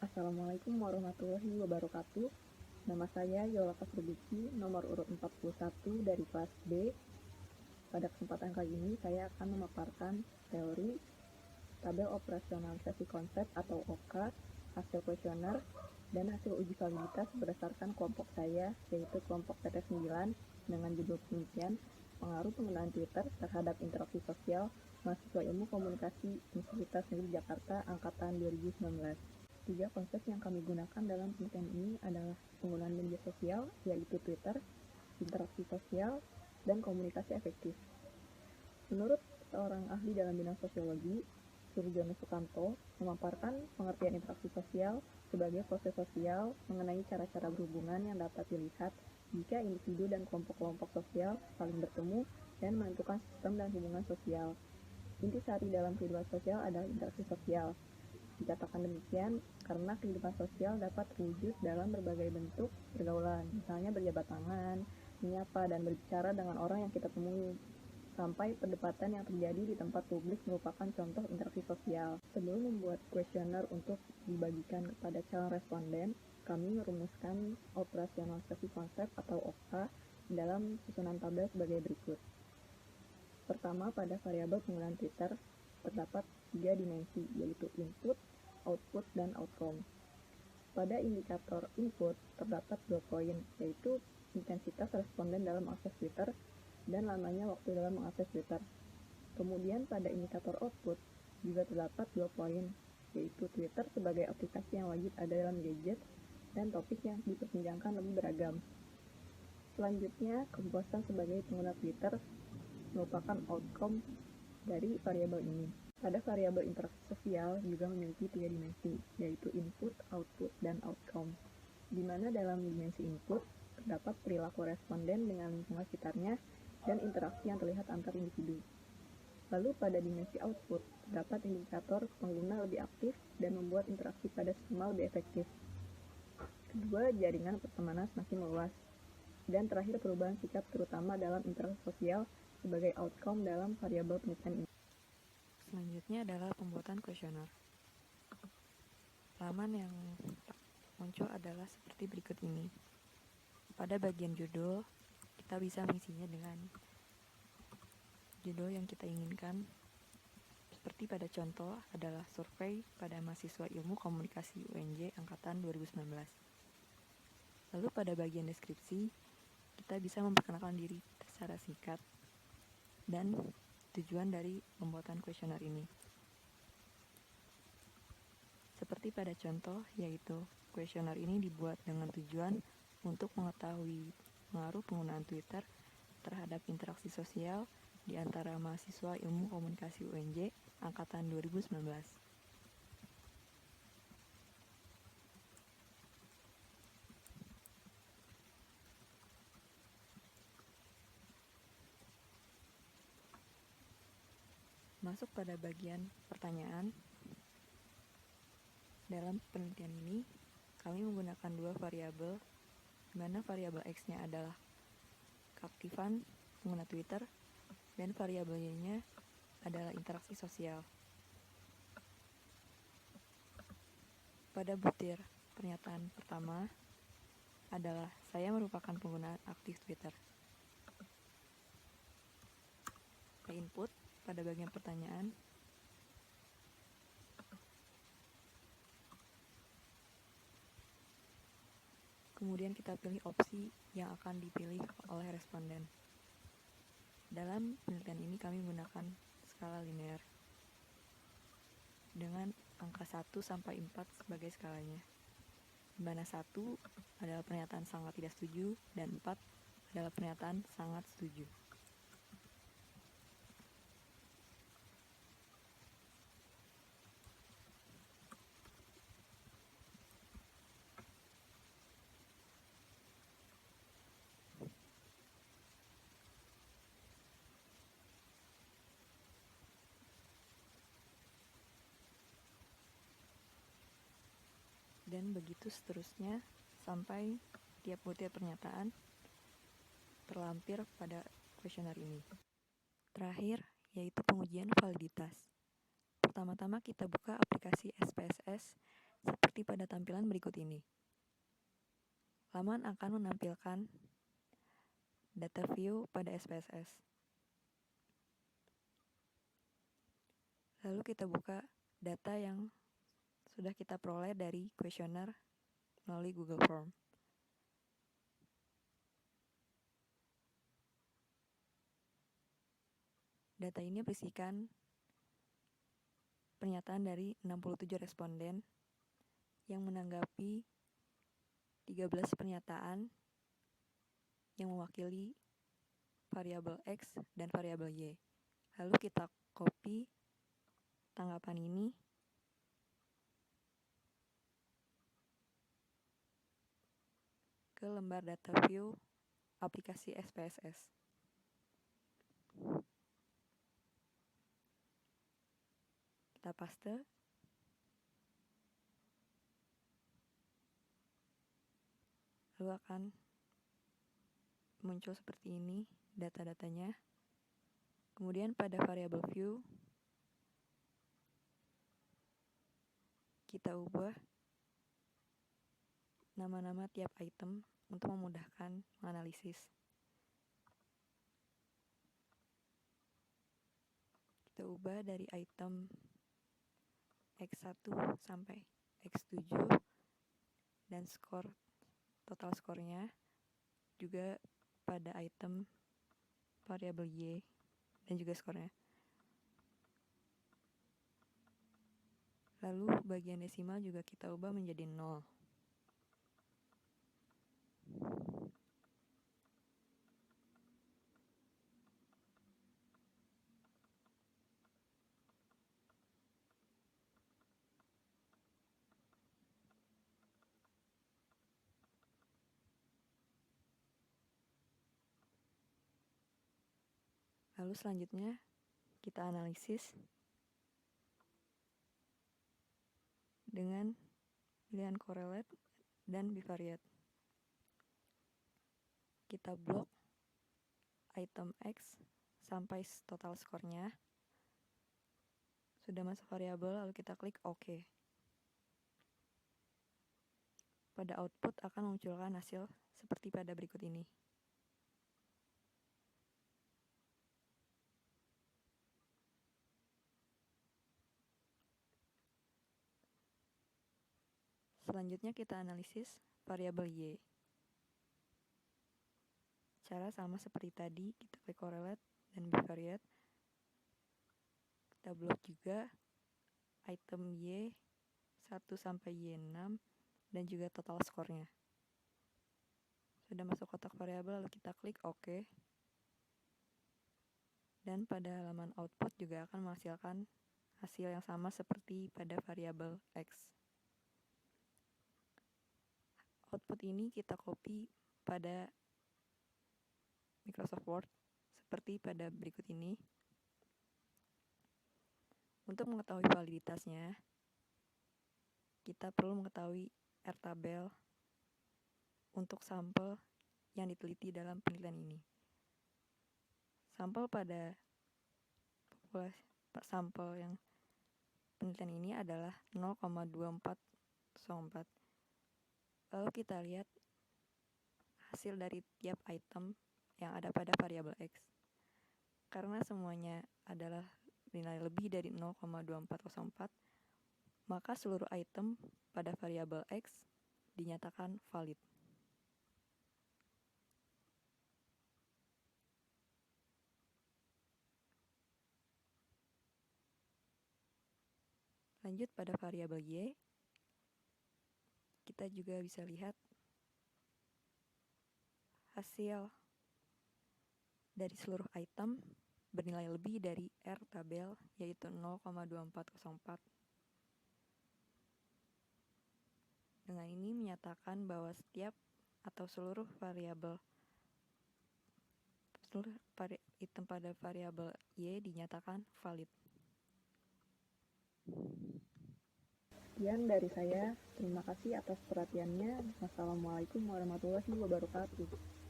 Assalamualaikum warahmatullahi wabarakatuh. Nama saya Yolaka Surbiki, nomor urut 41 dari kelas B. Pada kesempatan kali ini saya akan memaparkan teori tabel operasionalisasi konsep atau OK, hasil kuesioner, dan hasil uji validitas berdasarkan kelompok saya, yaitu kelompok PT9 dengan judul penelitian pengaruh penggunaan Twitter terhadap interaksi sosial mahasiswa ilmu komunikasi Universitas Negeri Jakarta angkatan 2019. Tiga konsep yang kami gunakan dalam penelitian ini adalah penggunaan media sosial, yaitu Twitter, interaksi sosial, dan komunikasi efektif. Menurut seorang ahli dalam bidang sosiologi, Surjono Sukanto, memaparkan pengertian interaksi sosial sebagai proses sosial mengenai cara-cara berhubungan yang dapat dilihat jika individu dan kelompok-kelompok sosial saling bertemu dan menentukan sistem dan hubungan sosial. Intisari dalam kehidupan sosial adalah interaksi sosial. Dikatakan demikian karena kehidupan sosial dapat terwujud dalam berbagai bentuk pergaulan, misalnya berjabat tangan, menyapa, dan berbicara dengan orang yang kita temui. Sampai perdebatan yang terjadi di tempat publik merupakan contoh interaksi sosial. Sebelum membuat kuesioner untuk dibagikan kepada calon responden, kami merumuskan operasionalisasi konsep atau OKA dalam susunan tabel sebagai berikut. Pertama, pada variabel penggunaan Twitter terdapat 3 dimensi, yaitu input, output, dan outcome. Pada indikator input terdapat 2 poin, yaitu intensitas responden dalam akses Twitter dan lamanya waktu dalam mengakses Twitter. Kemudian pada indikator output juga terdapat 2 poin, yaitu Twitter sebagai aplikasi yang wajib ada dalam gadget dan topik yang diperbincangkan lebih beragam. Selanjutnya, kepuasan sebagai pengguna Twitter merupakan outcome dari variabel ini. Pada variabel interaksi sosial juga memiliki 3 dimensi, yaitu input, output, dan outcome. Di mana dalam dimensi input terdapat perilaku responden dengan lingkungan sekitarnya dan interaksi yang terlihat antar individu. Lalu pada dimensi output terdapat indikator pengguna lebih aktif dan membuat interaksi pada skema lebih efektif. Kedua, jaringan pertemanan semakin meluas. Dan terakhir, perubahan sikap terutama dalam interaksi sosial sebagai outcome dalam variabel penelitian ini. Selanjutnya adalah pembuatan kuesioner. Laman yang muncul adalah seperti berikut ini. Pada bagian judul, kita bisa mengisinya dengan judul yang kita inginkan. Seperti pada contoh adalah survei pada mahasiswa ilmu komunikasi UNJ angkatan 2019. Lalu pada bagian deskripsi, kita bisa memperkenalkan diri secara singkat dan tujuan dari pembuatan kuesioner ini. Seperti pada contoh, yaitu kuesioner ini dibuat dengan tujuan untuk mengetahui pengaruh penggunaan Twitter terhadap interaksi sosial di antara mahasiswa ilmu komunikasi UNJ angkatan 2019. Masuk pada bagian pertanyaan. Dalam penelitian ini, kami menggunakan 2 variabel, di mana variabel X-nya adalah keaktifan pengguna Twitter dan variabel Y-nya adalah interaksi sosial. Pada butir pernyataan pertama adalah saya merupakan pengguna aktif Twitter. Pada input pada bagian pertanyaan, kemudian kita pilih opsi yang akan dipilih oleh responden. Dalam penelitian ini kami menggunakan skala linear dengan angka 1 sampai 4 sebagai skalanya. Di mana 1 adalah pernyataan sangat tidak setuju dan 4 adalah pernyataan sangat setuju. Dan begitu seterusnya sampai tiap butir pernyataan terlampir pada kuesioner ini. Terakhir, yaitu pengujian validitas. Pertama-tama kita buka aplikasi SPSS seperti seperti pada tampilan berikut ini. Laman akan menampilkan data view pada SPSS. Lalu kita buka data yang sudah kita peroleh dari kuesioner melalui Google Form. Data ini berisikan pernyataan dari 67 responden yang menanggapi 13 pernyataan yang mewakili variabel X dan variabel Y. Lalu kita copy tanggapan ini ke lembar data view aplikasi SPSS. Kita paste. Lalu akan muncul seperti ini data-datanya. Kemudian pada variabel view kita ubah nama-nama tiap item untuk memudahkan menganalisis. Kita ubah dari item X1 sampai X7 dan total skornya juga pada item variabel Y dan juga skornya. Lalu bagian desimal juga kita ubah menjadi 0. Lalu selanjutnya kita analisis dengan pilihan correlate dan bivariate. Kita blok item X sampai total skornya. Sudah masuk variabel, lalu kita klik OK. Pada output akan memunculkan hasil seperti pada berikut ini. Selanjutnya kita analisis variabel Y. Cara sama seperti tadi, kita klik correlate dan bivariate. Kita blok juga item Y 1 sampai Y6 dan juga total skornya. Sudah masuk kotak variabel, lalu kita klik OK. Dan pada halaman output juga akan menghasilkan hasil yang sama seperti pada variabel X. Output ini kita copy pada Microsoft Word seperti pada berikut ini. Untuk mengetahui validitasnya, kita perlu mengetahui R-tabel untuk sampel yang diteliti dalam penelitian ini. Sampel pada sampel yang penelitian ini adalah 0,2404. Lalu kita lihat hasil dari tiap item yang ada pada variabel X. Karena semuanya adalah nilai lebih dari 0,2404, maka seluruh item pada variabel X dinyatakan valid. Lanjut pada variabel Y, kita juga bisa lihat hasil dari seluruh item bernilai lebih dari R-tabel, yaitu 0,2404. Dengan ini menyatakan bahwa setiap atau seluruh item pada variabel Y dinyatakan valid. Sekian dari saya. Terima kasih atas perhatiannya. Wassalamualaikum warahmatullahi wabarakatuh.